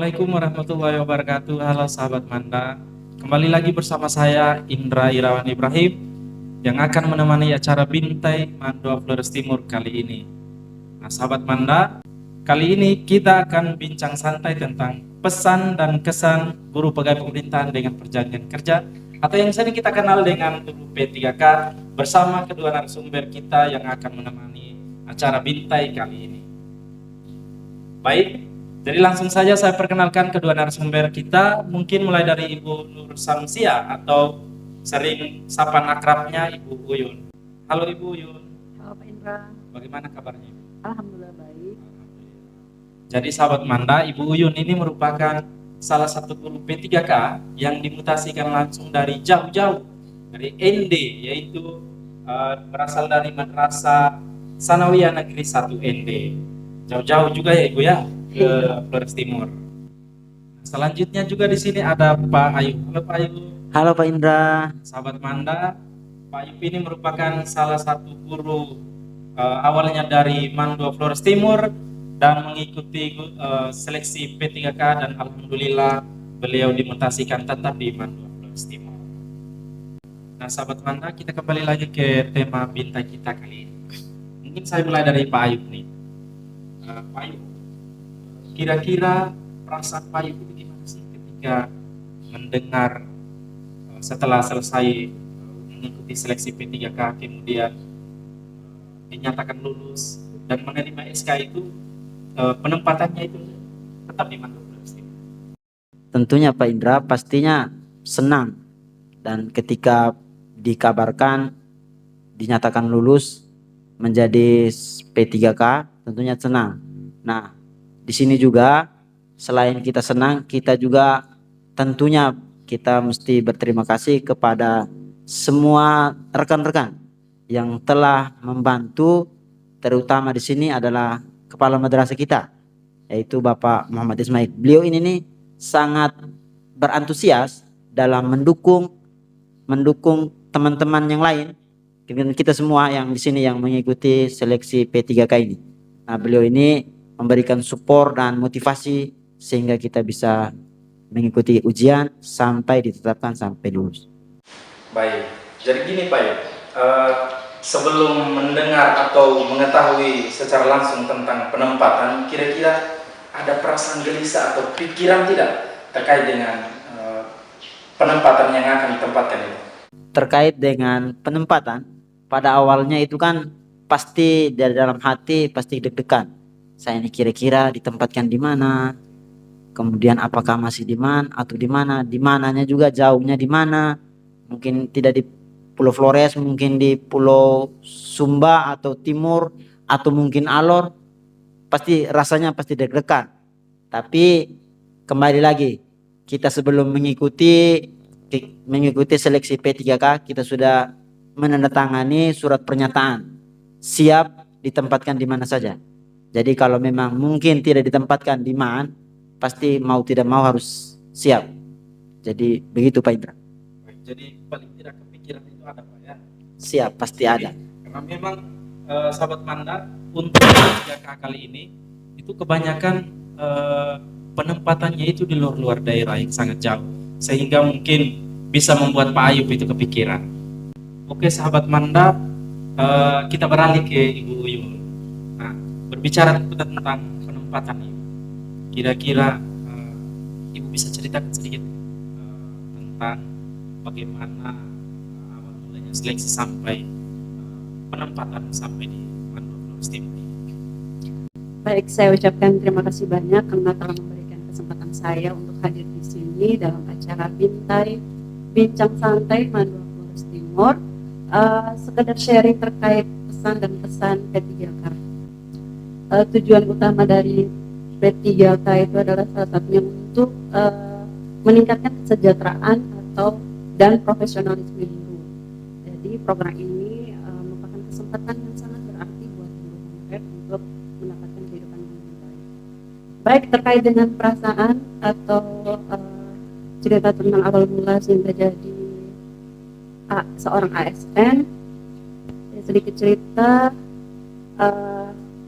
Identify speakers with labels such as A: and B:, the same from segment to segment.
A: Assalamualaikum warahmatullahi wabarakatuh. Halo sahabat Manda. Kembali lagi bersama saya Indra Irawan Ibrahim yang akan menemani acara Bintai Mandua Flores Timur kali ini. Nah, sahabat Manda, kali ini kita akan bincang santai tentang pesan dan kesan guru pegawai pemerintahan dengan perjanjian kerja atau yang sering kita kenal dengan guru P3K bersama kedua narasumber kita yang akan menemani acara Bintai kali ini. Baik, jadi langsung saja saya perkenalkan kedua narasumber kita, mungkin mulai dari Ibu Nur Samsia atau sering sapa akrabnya Ibu Uyun. Halo Ibu Uyun.
B: Halo Pak Indra.
A: Bagaimana kabarnya Ibu?
B: Alhamdulillah baik.
A: Jadi sahabat Manda, Ibu Uyun ini merupakan salah satu guru P3K yang dimutasikan langsung dari jauh-jauh, dari ND, yaitu berasal dari Madrasah Sanawiyah Negeri 1 ND. Jauh-jauh juga ya Ibu ya, ke Flores Timur. Selanjutnya juga di sini ada Pak Ayub. Halo Pak Ayub.
C: Halo Pak Indra.
A: Sahabat Manda, Pak Ayub ini merupakan salah satu guru awalnya dari Mandua Flores Timur dan mengikuti seleksi P3K dan alhamdulillah beliau dimutasikan tetap di Mandua Flores Timur. Nah, sahabat Manda, kita kembali lagi ke tema Bintai kita kali ini. Mungkin saya mulai dari Pak Ayub nih. Pak Ayub, kira-kira perasaan Pak Ayub itu gimana sih ketika mendengar setelah selesai mengikuti seleksi P3K kemudian dinyatakan lulus dan menerima SK itu, penempatannya itu tetap di Mandua Flores Timur?
C: Tentunya Pak Indra pastinya senang, dan ketika dikabarkan dinyatakan lulus menjadi P3K tentunya senang. Nah, di sini juga selain kita senang, kita juga tentunya kita mesti berterima kasih kepada semua rekan-rekan yang telah membantu, terutama di sini adalah kepala madrasah kita, yaitu Bapak Muhammad Ismail. Beliau ini nih sangat berantusias dalam mendukung teman-teman yang lain, kita semua yang di sini yang mengikuti seleksi P3K ini. Nah, beliau ini memberikan support dan motivasi sehingga kita bisa mengikuti ujian sampai ditetapkan sampai lulus.
A: Baik, jadi gini Pak ya, sebelum mendengar atau mengetahui secara langsung tentang penempatan, kira-kira ada perasaan gelisah atau pikiran tidak terkait dengan penempatan yang akan ditempatkan ini?
C: Terkait dengan penempatan, pada awalnya itu kan pasti dari dalam hati pasti deg-degan. Saya ini kira-kira ditempatkan di mana? Kemudian apakah masih di mana atau di mana? Di mananya juga jauhnya di mana? Mungkin tidak di Pulau Flores, mungkin di Pulau Sumba atau Timur atau mungkin Alor. Pasti rasanya pasti deg-degan. Tapi kembali lagi, kita sebelum mengikuti seleksi P3K, kita sudah menandatangani surat pernyataan siap ditempatkan di mana saja. Jadi kalau memang mungkin tidak ditempatkan di mana, pasti mau tidak mau harus siap. Jadi begitu Pak Indra.
A: Jadi paling tidak kepikiran itu ada Pak ya?
C: Siap, pasti ada.
A: Karena memang sahabat Manda, untuk P3K kali ini itu kebanyakan penempatannya itu di luar daerah yang sangat jauh, sehingga mungkin bisa membuat Pak Ayub itu kepikiran. Oke sahabat Manda, kita beralih ke Ibu Uyun. Nah, berbicara tentang penempatan Ibu, kira-kira Ibu bisa ceritakan sedikit tentang bagaimana awal mulanya seleksi sampai penempatan sampai di Mandua Flores Timur.
B: Baik, saya ucapkan terima kasih banyak karena telah memberikan kesempatan saya untuk hadir di sini dalam acara Bintai Bincang Santai Mandua Flores Timur. Sekedar sharing terkait pesan dan pesan P3K. Tujuan utama dari P3K itu adalah salah satunya untuk meningkatkan kesejahteraan dan profesionalisme guru. Jadi program ini merupakan kesempatan yang sangat berarti buat guru honorer untuk mendapatkan kehidupan yang lebih baik. Baik, terkait dengan perasaan atau cerita tentang awal mula sehingga jadi seorang ASN, sedikit cerita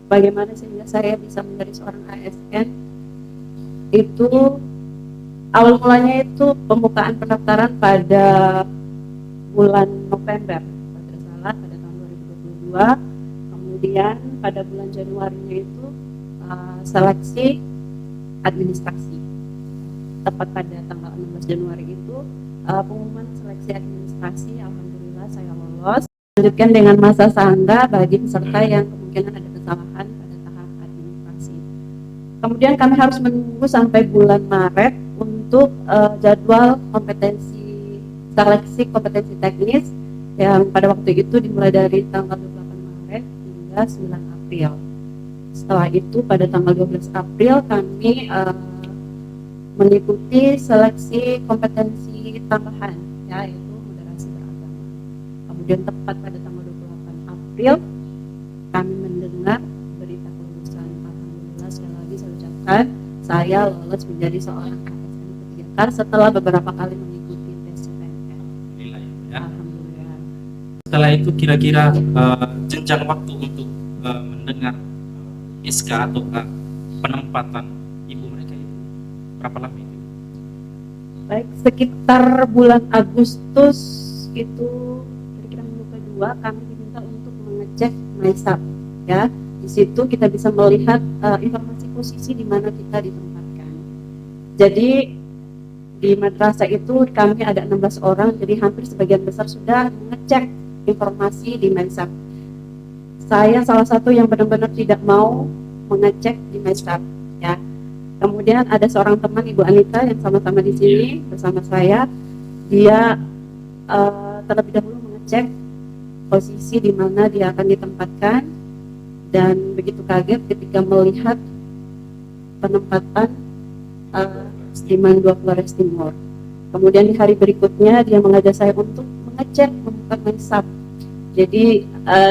B: bagaimana sehingga saya bisa menjadi seorang ASN. itu awal mulanya itu pembukaan pendaftaran pada bulan November, kalau tidak salah pada tahun 2022. Kemudian pada bulan Januarinya itu seleksi administrasi. Tepat pada tanggal 16 Januari itu pengumuman seleksi administrasi, alhamdulillah saya lolos. Lanjutkan dengan masa sangga bagi peserta yang kemungkinan ada kesalahan pada tahap administrasi. Kemudian kami harus menunggu sampai bulan Maret untuk jadwal kompetensi seleksi kompetensi teknis yang pada waktu itu dimulai dari tanggal 28 Maret hingga 9 April. Setelah itu pada tanggal 12 April kami mengikuti seleksi kompetensi tambahan, yaitu moderasi beragama. Kemudian tepat pada tanggal 28 April kami mendengar berita kelulusan. Alhamdulillah, sekali lagi saya ucapkan saya lolos menjadi seorang ASN P3K setelah beberapa kali mengikuti tes CPNS.
A: Alhamdulillah ya.
B: Alhamdulillah.
A: Setelah itu kira-kira jenjang waktu untuk mendengar SK atau penempatan ibu mereka itu berapa lama itu?
B: Baik, sekitar bulan Agustus itu kira-kira minggu kedua kami diminta untuk mengecek MySap, ya. Di situ kita bisa melihat informasi posisi di mana kita ditempatkan. Jadi di madrasah itu kami ada 16 orang, jadi hampir sebagian besar sudah mengecek informasi di MySap. Saya salah satu yang benar-benar tidak mau mengecek di MySap, ya. Kemudian ada seorang teman, Ibu Anita, yang sama-sama di sini bersama saya. Dia terlebih dahulu mengecek posisi di mana dia akan ditempatkan, dan begitu kaget ketika melihat penempatan di Mandua Flores Timur. Kemudian di hari berikutnya dia mengajak saya untuk mengecek membuka MySap. Jadi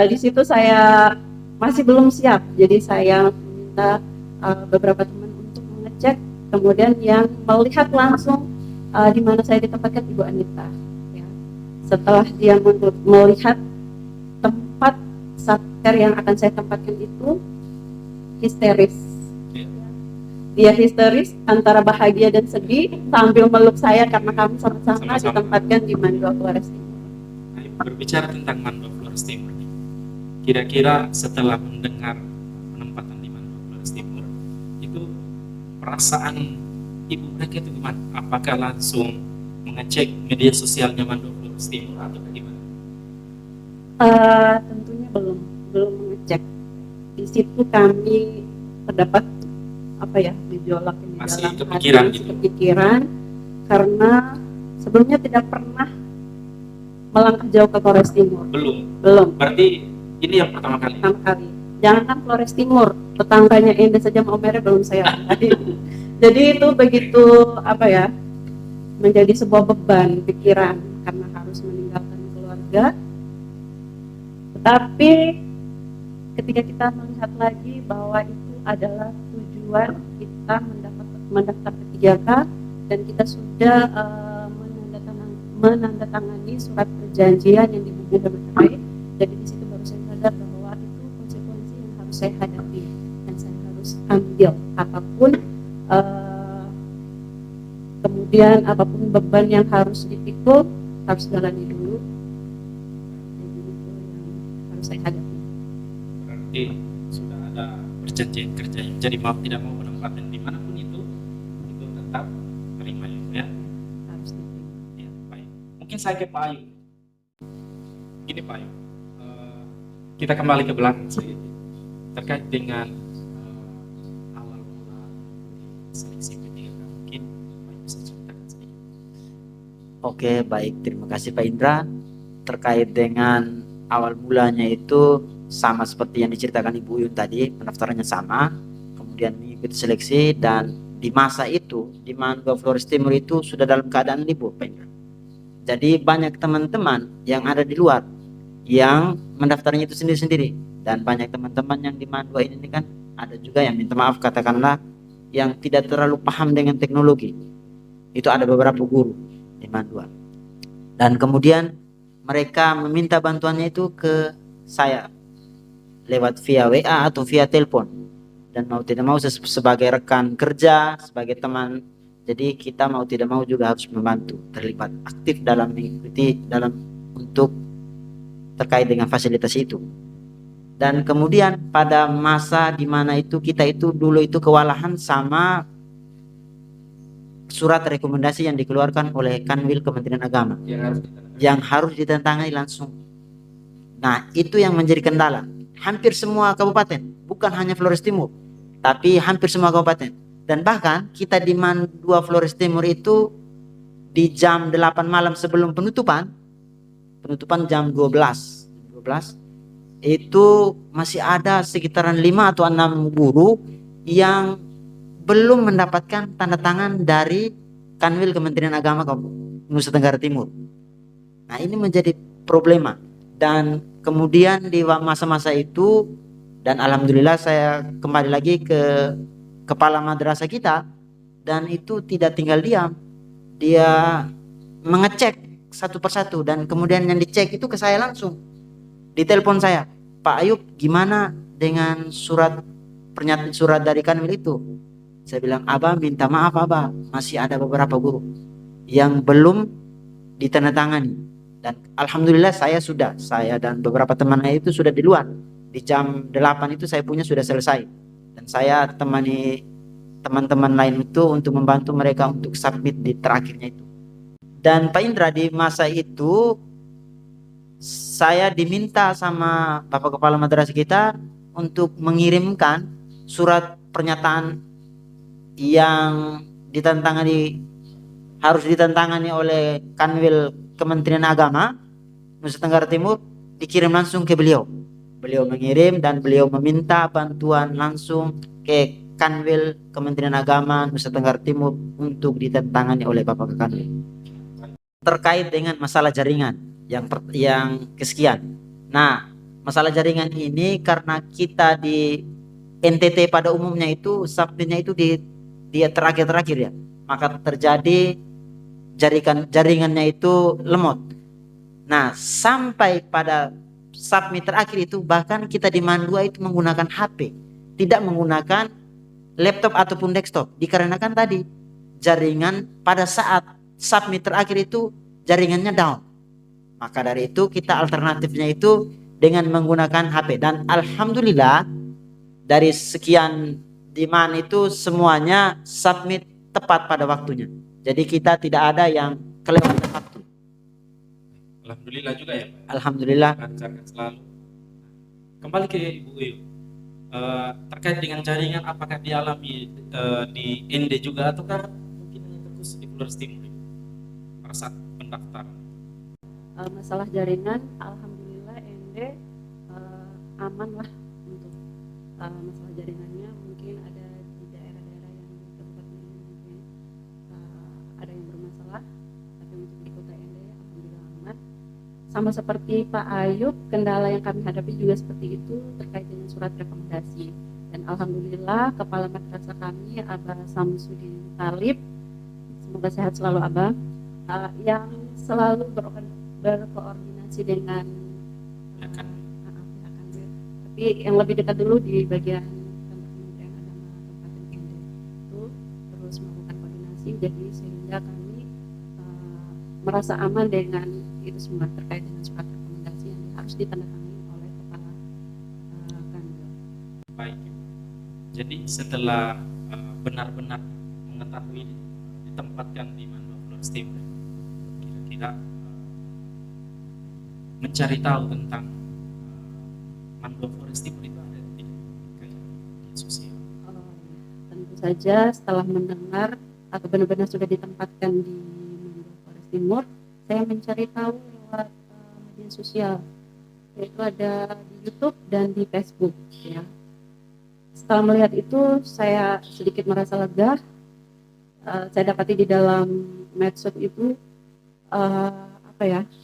B: di situ saya masih belum siap. Jadi saya meminta beberapa teman untuk mengecek. Kemudian yang melihat langsung di mana saya ditempatkan Ibu Anita. Ya. Setelah dia melihat tempat satker yang akan saya tempatkan itu histeris. Dia histeris antara bahagia dan sedih sambil meluk saya karena kami sama-sama ditempatkan di Mandua Flores Timur.
A: Berbicara tentang Mandua Flores Timur, kira-kira setelah mendengar penempatan di Mandua Flores Timur, itu perasaan ibu mereka itu gimana? Apakah langsung mengecek media sosialnya Mandua Flores Timur atau bagaimana?
B: Tentunya belum mengecek. Di situ kami terdapat gejolak di
A: Masih
B: dalam
A: kepikiran
B: hati,
A: gitu?
B: kepikiran karena sebelumnya tidak pernah melangkah jauh ke Flores Timur. Belum.
A: Berarti ini yang pertama kali.
B: Jangankan Flores Timur, tetangganya Ende saja mau merah belum saya lihat. Jadi itu begitu menjadi sebuah beban pikiran karena harus meninggalkan keluarga. Tetapi ketika kita melihat lagi bahwa itu adalah tujuan kita mendaftar P3K dan kita sudah menandatangani surat perjanjian yang dibubuhi baik. Jadi di situ baru saya sadar bahwa itu konsekuensi yang harus saya hadapi dan saya harus ambil apapun kemudian apapun beban yang harus dipikul harus jalani dulu. Jadi itu yang harus saya hadapi.
A: Berarti sudah ada perjanjian kerja yang jadi mau tidak mau penempatan dimanapun itu tetap terima ya.
B: Harus diterima.
A: Ya, baik. Mungkin saya ke Pak Ayu. Gini Pak Ayu, kita kembali ke belakang sedikit terkait dengan awal mula seleksi P3K. Mungkin Pak Ayu bisa ceritakan sedikit.
C: Oke, baik. Terima kasih Pak Indra. Terkait dengan awal mulanya itu sama seperti yang diceritakan Ibu Uyun tadi, pendaftarannya sama, kemudian mengikuti seleksi, dan di masa itu di Mandua Flores Timur itu sudah dalam keadaan libur Pak Indra. Jadi banyak teman-teman yang ada di luar yang mendaftarnya itu sendiri-sendiri, dan banyak teman-teman yang di Mandua ini kan ada juga yang minta maaf katakanlah yang tidak terlalu paham dengan teknologi. Itu ada beberapa guru di Mandua, dan kemudian mereka meminta bantuannya itu ke saya lewat via WA atau via telepon. dan mau tidak mau sebagai rekan kerja, sebagai teman, jadi kita mau tidak mau juga harus membantu, terlibat aktif dalam mengikuti dalam untuk terkait dengan fasilitas itu. Dan kemudian pada masa di mana itu kita itu dulu itu kewalahan sama surat rekomendasi yang dikeluarkan oleh Kanwil Kementerian Agama yang harus ditentangani langsung. Nah, itu yang menjadi kendala. Hampir semua kabupaten, bukan hanya Flores Timur, tapi hampir semua kabupaten. Dan bahkan kita di Man 2 Flores Timur itu di jam 8 malam sebelum penutupan jam 12, itu masih ada sekitaran 5 atau 6 guru yang belum mendapatkan tanda tangan dari Kanwil Kementerian Agama Nusa Tenggara Timur. Nah, ini menjadi problema. Dan kemudian di masa-masa itu, dan alhamdulillah saya kembali lagi ke kepala madrasah kita, dan itu tidak tinggal diam, dia mengecek satu persatu, dan kemudian yang dicek itu ke saya langsung, di telepon saya, Pak Ayub, gimana dengan surat pernyataan surat dari Kanwil itu? Saya bilang, Abah minta maaf Abah, masih ada beberapa guru yang belum ditandatangani. Dan alhamdulillah saya dan beberapa teman saya itu sudah di luar. Di jam 8 itu saya punya sudah selesai. Dan saya temani teman-teman lain itu untuk membantu mereka untuk submit di terakhirnya itu. Dan Pak Indra, di masa itu saya diminta sama Bapak Kepala Madrasah kita untuk mengirimkan surat pernyataan yang harus ditantangani oleh Kanwil Kementerian Agama Nusa Tenggara Timur, dikirim langsung ke beliau. Beliau mengirim dan beliau meminta bantuan langsung ke Kanwil Kementerian Agama Nusa Tenggara Timur untuk ditantangani oleh Bapak Kanwil. Terkait dengan masalah jaringan yang kesekian. Nah, masalah jaringan ini karena kita di NTT pada umumnya itu submitnya itu di terakhir ya, maka terjadi jaringannya itu lemot. Nah, sampai pada submit terakhir itu bahkan kita di Man 2 itu menggunakan HP, tidak menggunakan laptop ataupun desktop, dikarenakan tadi jaringan pada saat submit terakhir itu jaringannya down. Maka dari itu kita alternatifnya itu dengan menggunakan HP, dan alhamdulillah dari sekian demand itu semuanya submit tepat pada waktunya. Jadi kita tidak ada yang kelewatan waktu.
A: Alhamdulillah juga ya Pak.
C: Alhamdulillah.
A: Lancarkan selalu. Kembali ke Ibu Uyu. Terkait dengan jaringan, apakah dialami di ND juga ataukah mungkin hanya terkhusus di Flores Timur pada saat pendaftaran?
B: Masalah jaringan, alhamdulillah ND aman lah untuk masalah jaringannya. Mungkin ada di daerah-daerah yang tempatnya mungkin ada yang bermasalah, tapi untuk di kota ND alhamdulillah aman. Sama seperti Pak Ayub, kendala yang kami hadapi juga seperti itu terkait dengan surat rekomendasi. Dan alhamdulillah kepala madrasah kami Abah Samsudin Talib, semoga sehat selalu Abah, yang selalu berkoordinasi dengan pihak Kanwil. Tapi yang lebih dekat dulu di bagian Kementerian Agama Kabupaten ND itu terus melakukan koordinasi, jadi sehingga kami merasa aman dengan itu semua terkait dengan surat rekomendasi yang harus ditandatangani oleh kepala Kanwil.
A: Baik. Jadi setelah benar-benar mengetahui ditempatkan di Man 2 Flores Timur, kira-kira mencari tahu tentang Man 2 Flores Timur itu ada di media sosial.
B: Tentu saja setelah mendengar atau benar-benar sudah ditempatkan di Man 2 Flores Timur, saya mencari tahu lewat media sosial, yaitu ada di YouTube dan di Facebook ya. Setelah melihat itu saya sedikit merasa lega. Saya dapati di dalam medsos itu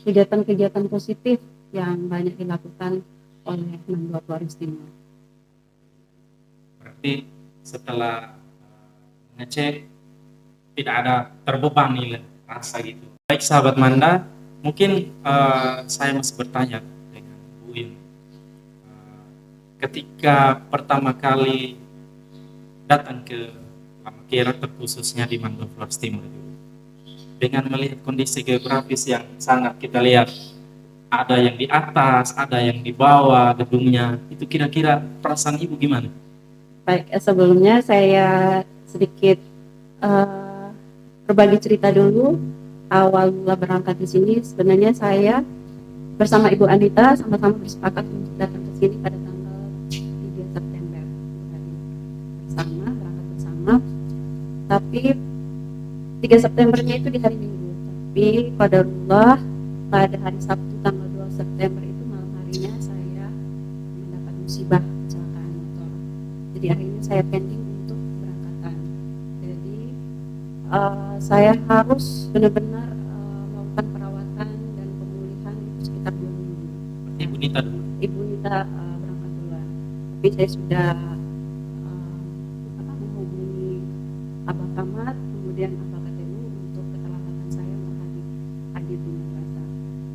B: kegiatan-kegiatan positif yang banyak dilakukan oleh Man 2 Flores Timur.
A: Berarti setelah ngecek tidak ada terbebani rasa gitu. Baik sahabat Manda, mungkin saya masih bertanya dengan Bu In. Ketika pertama kali datang ke Amakera, terkhususnya di Mandua Flores Timur. Dengan melihat kondisi geografis yang sangat kita lihat, ada yang di atas, ada yang di bawah gedungnya, itu kira-kira perasaan Ibu gimana?
B: Baik, sebelumnya saya sedikit berbagi cerita dulu. Awal mula berangkat di sini, sebenarnya saya bersama Ibu Anita sama-sama bersepakat untuk datang ke sini pada tanggal 3 September. Berangkat bersama. Tapi 3 Septembernya itu di hari Minggu. Tapi qadarullah pada hari Sabtu tanggal 2 September itu malam harinya saya mendapat musibah kecelakaan motor. Jadi akhirnya saya pending untuk keberangkatan. Jadi saya harus benar-benar melakukan perawatan dan pemulihan itu sekitar 2 minggu.
A: Ibu Nita dulu.
B: Ibu Nita berangkat duluan. Tapi saya sudah menghubungi Abah Kamat, kemudian Abah KTU untuk keterlambatan saya hadir di madrasah.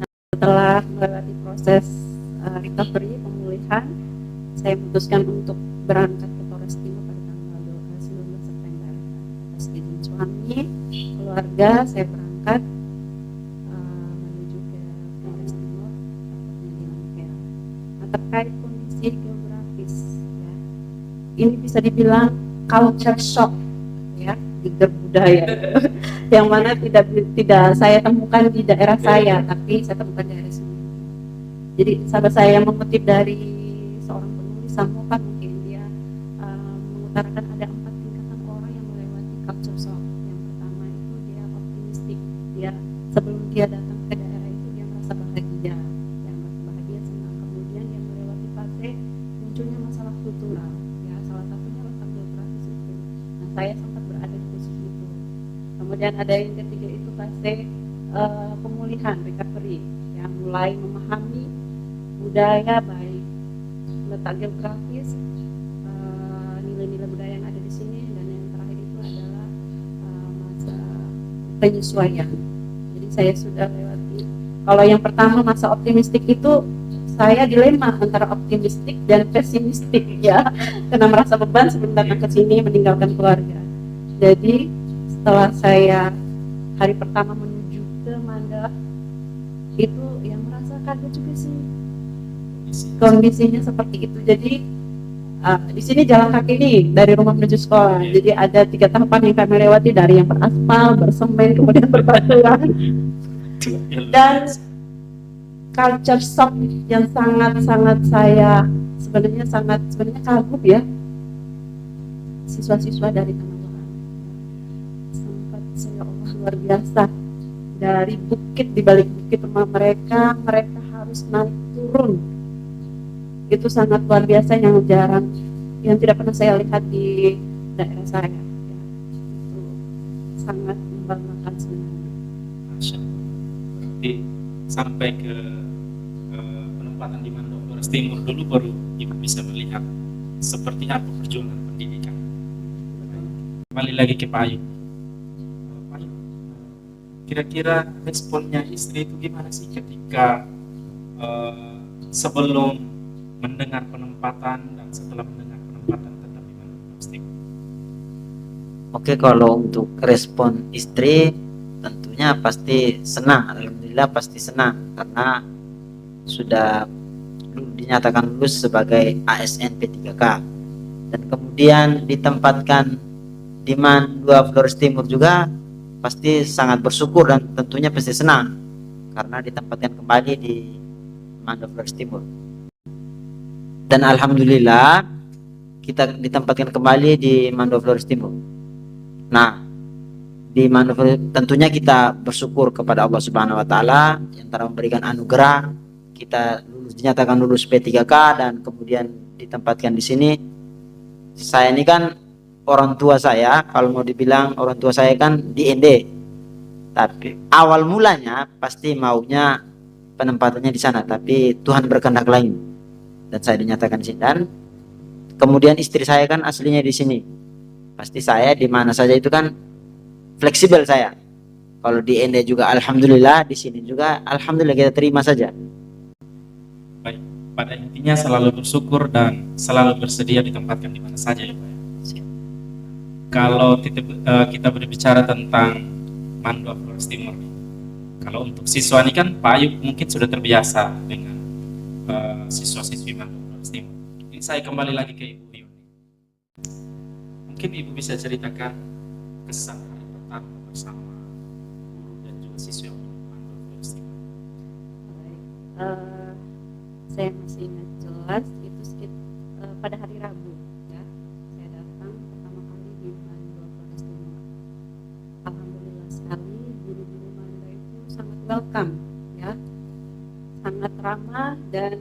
B: Nah, setelah melewati proses recovery, pemulihan, saya memutuskan untuk berangkat ke Flores Timur pada tanggal 19 September. Atas izin suami, keluarga, saya berangkat menuju ke Flores Timur, tepatnya di Amakera. Nah, terkait kondisi geografis, ya, ini bisa dibilang culture shock, ya, geger budaya yang mana tidak saya temukan di daerah saya, tapi saya temukan di daerah sini. Jadi sahabat saya yang mengutip dari seorang penulis Samopan, mungkin dia mengutarakan ada 4 tingkatan orang yang melewati culture shock. Yang pertama itu dia optimistik, dia sebelum dia datang ke daerah itu dia merasa bahagia, senang. Kemudian dia melewati fase munculnya masalah kultural, ya, salah satunya letak geografis itu. Nah, saya sempat berada di posisi itu. Kemudian ada yang ketiga itu fase pemulihan, recovery, yang mulai memahami budaya, baik letak geografis, nilai-nilai budaya yang ada di sini, dan yang terakhir itu adalah masa penyesuaian. Jadi saya sudah lewati. Kalau yang pertama masa optimistik itu saya dilema antara optimistik dan pesimistik, ya, karena merasa beban sebelum datang ke sini meninggalkan keluarga. Jadi setelah saya hari pertama menuju ke Manda itu yang merasa kaget juga sih kondisinya seperti itu. Jadi di sini jalan kaki nih dari rumah menuju sekolah. Jadi ada 3 tahapan yang kami lewati, dari yang beraspal, bersemen, kemudian berbatuan, dan culture shock yang sangat saya sebenarnya kagum, ya, siswa-siswa dari Tanah Orang. Sempat saya, Allah, luar biasa, dari bukit, di balik bukit rumah mereka harus naik turun. Itu sangat luar biasa, yang tidak pernah saya lihat di daerah saya, ya. Itu sangat membanggakan sebenarnya.
A: Masya Allah. Berarti sampai ke penempatan di Mandua Flores Timur dulu baru Ibu bisa melihat seperti apa perjuangan pendidikan. Kembali lagi ke Pak Ayu. Pak Ayu, kira-kira responnya istri itu gimana sih ketika sebelum mendengar penempatan dan setelah mendengar penempatan tetap di Mandua Flores Timur?
C: Oke, kalau untuk respon istri tentunya pasti senang. Alhamdulillah pasti senang karena sudah dinyatakan lulus sebagai ASN P3K, dan kemudian ditempatkan di Mandua Flores Timur juga pasti sangat bersyukur dan tentunya pasti senang karena ditempatkan kembali di Mandua Flores Timur. Dan alhamdulillah kita ditempatkan kembali di Mandua Flores Timur. Nah, di Mandua tentunya kita bersyukur kepada Allah Subhanahu wa taala yang telah memberikan anugerah kita dinyatakan lulus P3K dan kemudian ditempatkan di sini. Saya ini kan orang tua saya, kalau mau dibilang orang tua saya kan di ND. Tapi awal mulanya pasti maunya penempatannya di sana, tapi Tuhan berkehendak lain dan saya dinyatakan di sini. Dan kemudian istri saya kan aslinya di sini. Pasti saya di mana saja itu kan fleksibel saya. Kalau di ND juga alhamdulillah, di sini juga alhamdulillah, kita terima saja.
A: Baik, pada intinya selalu bersyukur dan selalu bersedia ditempatkan di mana saja, ya Pak. kalau kita berbicara tentang Mandua Flores Timur, kalau untuk siswa ini kan Pak Ayub mungkin sudah terbiasa dengan siswa-siswi Mandua Flores Timur. Ini saya kembali lagi ke Ibu Yuni. Mungkin Ibu bisa ceritakan kesan hari pertama bersama guru dan juga siswa Mandua Flores Timur.
B: Baik. Saya masih ingat jelas itu pada hari Rabu, ya. Saya datang pertama kali di Mandua Flores Timur. Alhamdulillah sekali guru-guru Manda itu sangat welcome, ya, sangat ramah, dan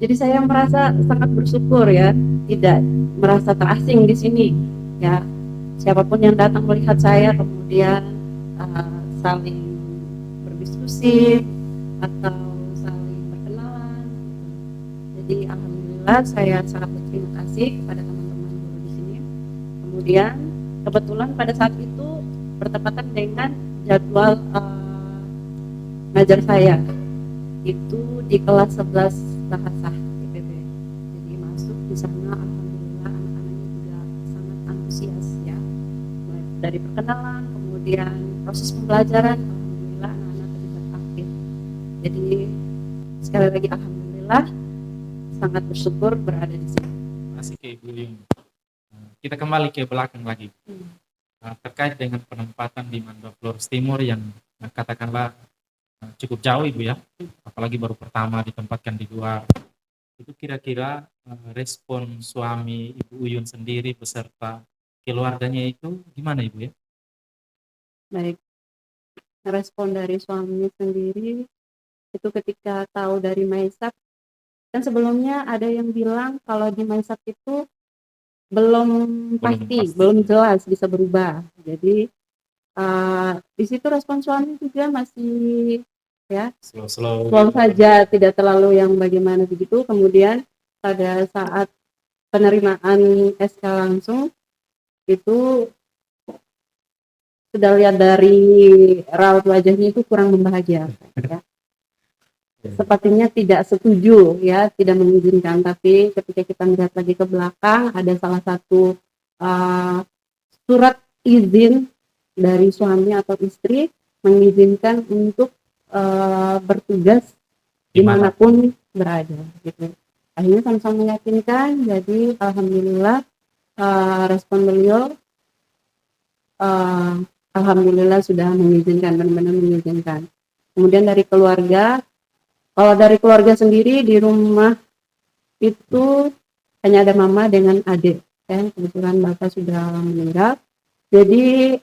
B: jadi saya merasa sangat bersyukur, ya, tidak merasa terasing di sini, ya. Siapapun yang datang melihat saya kemudian saling berdiskusi atau saling berkenalan, gitu. Jadi alhamdulillah saya sangat berterima kasih kepada teman-teman guru di sini. Kemudian kebetulan pada saat itu bertepatan dengan jadwal ngajar saya itu di kelas 11 bahasa IPB. Jadi masuk di sana alhamdulillah anak-anaknya juga sangat antusias, ya. Mulai dari perkenalan, kemudian proses pembelajaran, alhamdulillah anak-anak terlibat aktif. Jadi sekali lagi alhamdulillah sangat bersyukur berada di sini.
A: Masih ke Ibu Yuni. Kita kembali ke belakang lagi. Terkait dengan penempatan di Mandua Flores Timur yang katakanlah cukup jauh Ibu, ya, apalagi baru pertama ditempatkan di luar. Itu kira-kira respon suami Ibu Uyun sendiri beserta keluarganya itu gimana Ibu, ya?
B: Baik, respon dari suami sendiri itu ketika tahu dari Maisak, kan sebelumnya ada yang bilang kalau di Maisak itu belum pasti, belum jelas, bisa berubah. Jadi di situ respon suami juga masih, ya, slow saja, tidak terlalu yang bagaimana begitu. Kemudian pada saat penerimaan SK langsung itu sudah lihat dari raut wajahnya itu kurang membahagiakan, ya. Sepertinya tidak setuju, ya, tidak mengizinkan. Tapi ketika kita melihat lagi ke belakang, ada salah satu surat izin dari suami atau istri mengizinkan untuk bertugas dimanapun berada, gitu. Akhirnya sama-sama meyakinkan. Jadi alhamdulillah respon beliau alhamdulillah sudah mengizinkan, benar-benar mengizinkan. Kemudian dari keluarga, kalau dari keluarga sendiri di rumah itu hanya ada mama dengan adik, ya. Kebetulan bapak sudah meninggal, jadi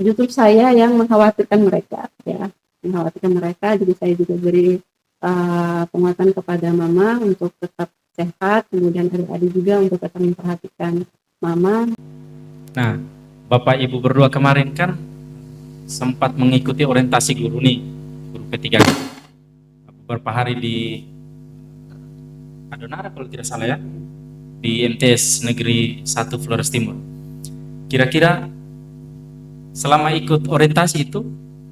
B: justru saya yang mengkhawatirkan mereka, ya, mengkhawatirkan mereka. Jadi saya juga beri penguatan kepada mama untuk tetap sehat, kemudian adik-adik juga untuk tetap memperhatikan mama.
A: Nah, Bapak Ibu berdua kemarin kan sempat mengikuti orientasi guru nih, guru P3 beberapa hari di Adonara kalau tidak salah, ya, di MTS Negeri 1 Flores Timur. Kira-kira selama ikut orientasi itu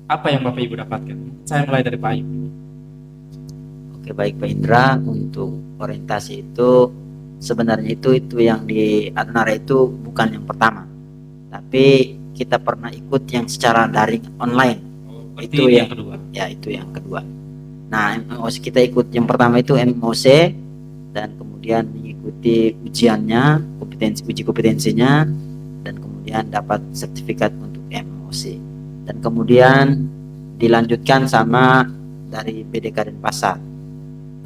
A: apa yang Bapak Ibu dapatkan? Saya mulai dari Pak Ayub.
C: Oke, baik Pak Indra. Untuk orientasi itu sebenarnya itu yang di Adonara itu bukan yang pertama, tapi kita pernah ikut yang secara daring online. Itu yang kedua. Ya, itu yang kedua. Nah, MOC kita ikut yang pertama itu MOC, dan kemudian mengikuti ujiannya, uji kompetensinya, dan kemudian dapat sertifikat untuk MOC. Dan kemudian dilanjutkan sama dari BDK Denpasar.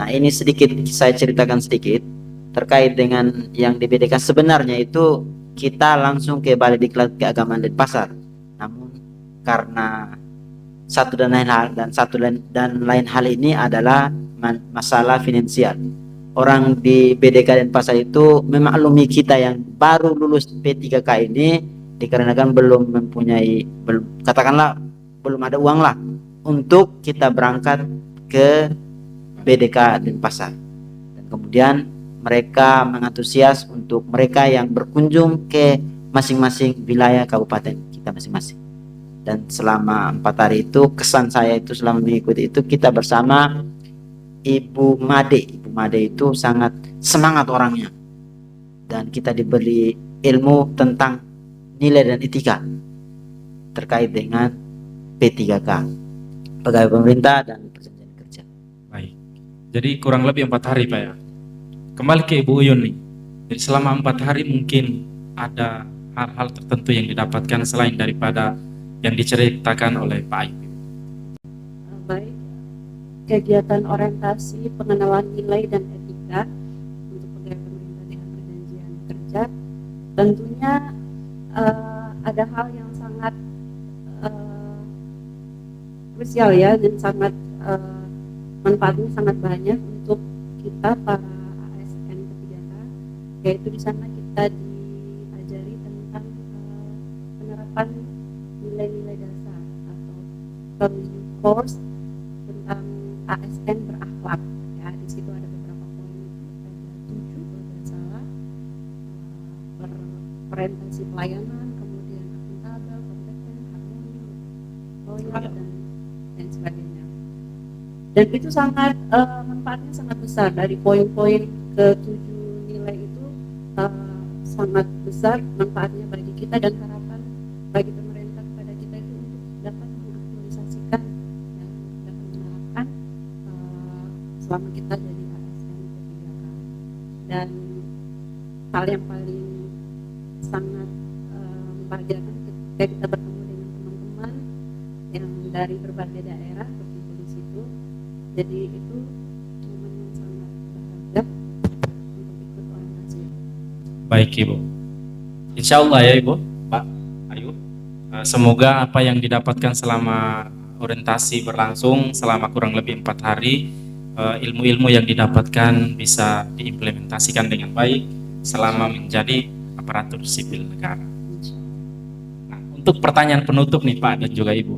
C: Nah, ini sedikit saya ceritakan sedikit terkait dengan yang di BDK. Sebenarnya itu kita langsung ke Balai Diklat Keagamaan Denpasar. Namun karena satu dan lain hal ini adalah masalah finansial. Orang di BDK Denpasar itu memaklumi kita yang baru lulus P3K ini, dikarenakan katakanlah belum ada uang lah untuk kita berangkat ke BDK Denpasar. Dan kemudian mereka mengantusias untuk mereka yang berkunjung ke masing-masing wilayah kabupaten kita masing-masing. Dan selama 4 hari itu, kesan saya itu selama mengikuti itu, kita bersama Ibu Made. Ibu Made itu sangat semangat orangnya, dan kita diberi ilmu tentang nilai dan etika terkait dengan P3K, pegawai pemerintah dan perjanjian kerja.
A: Baik. Jadi kurang lebih 4 hari Pak ya. Kembali ke Ibu Uyun nih. Jadi selama 4 hari mungkin ada hal-hal tertentu yang didapatkan selain daripada yang diceritakan oleh Pak Ayub.
B: Baik, kegiatan orientasi pengenalan nilai dan etika untuk pegawai pemerintah dengan perjanjian kerja tentunya ada hal yang sangat krusial ya, dan sangat manfaatnya sangat banyak untuk kita para ASN P3K, yaitu di sana kita diajari tentang penerapan nilai-nilai dasar atau community course tentang ASN berakhlak. Ya, di situ ada beberapa poin, ada 7 kalau tidak salah, berorientasi pelayanan, kemudian akuntabel, kompeten, harmoni, loyal, dan lain sebagainya. Dan itu sangat manfaatnya sangat besar. Dari poin-poin ke-7 nilai itu sangat besar manfaatnya bagi kita, dan harapan bagi pemerintah kepada kita itu untuk dapat mengaktualisasikan dan dapat menerapkan selama kita jadi ASN P3K. Dan hal yang paling sangat membahagiakan ketika kita bertemu dengan teman-teman yang dari berbagai daerah berkumpul di situ. Jadi itu momen yang sangat berharga untuk ikut orientasi.
A: Baik Ibu. Insya Allah ya Ibu, Pak Ayub. Semoga apa yang didapatkan selama orientasi berlangsung selama kurang lebih 4 hari, ilmu-ilmu yang didapatkan bisa diimplementasikan dengan baik selama menjadi aparatur sipil negara. Nah, untuk pertanyaan penutup nih Pak dan juga Ibu,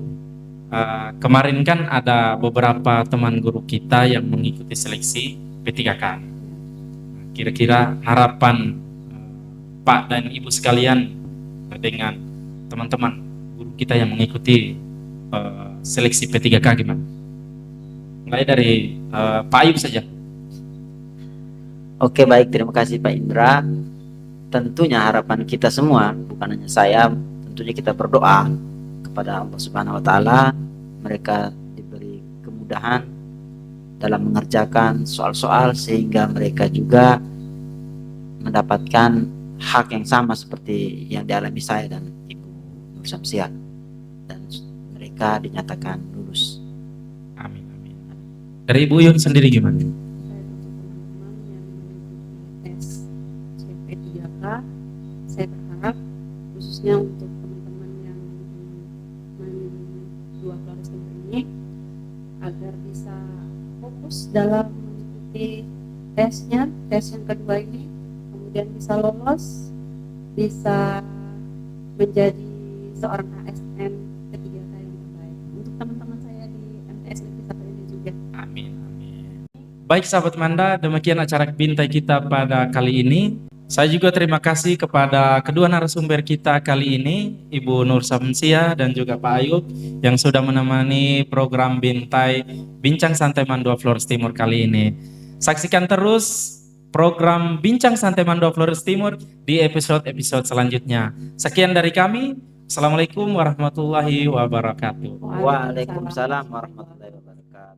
A: kemarin kan ada beberapa teman guru kita yang mengikuti seleksi P3K. Kira-kira harapan Pak dan Ibu sekalian dengan teman-teman guru kita yang mengikuti seleksi P3K gimana? Mulai dari Pak Ayub saja.
C: Oke, baik, terima kasih Pak Indra. Tentunya harapan kita semua, bukan hanya saya, tentunya kita berdoa kepada Allah Subhanahu wa taala mereka diberi kemudahan dalam mengerjakan soal-soal sehingga mereka juga mendapatkan hak yang sama seperti yang dialami saya dan Ibu Nur Samsiah, dan mereka dinyatakan lulus.
A: Amin, amin. Dari Ibu Yun sendiri gimana?
B: Dan untuk teman-teman yang mengikuti tes CP3K, saya berharap khususnya untuk teman-teman yang dua Flores Timur ini agar bisa fokus dalam mengikuti tesnya, tes yang kedua ini, kemudian bisa lolos, bisa menjadi seorang ASN P3K yang terbaik. Untuk teman-teman saya di MTS Negeri 1 ini juga.
A: Amin, amin. Baik sahabat Manda, demikian acara Bintai kita pada kali ini. Saya juga terima kasih kepada kedua narasumber kita kali ini, Ibu Nur Samsiah dan juga Pak Ayub, yang sudah menemani program Bintai Bincang Santai Mandua Flores Timur kali ini. Saksikan terus program Bincang Santai Mandua Flores Timur di episode-episode selanjutnya. Sekian dari kami. Assalamualaikum warahmatullahi wabarakatuh.
C: Waalaikumsalam warahmatullahi wabarakatuh.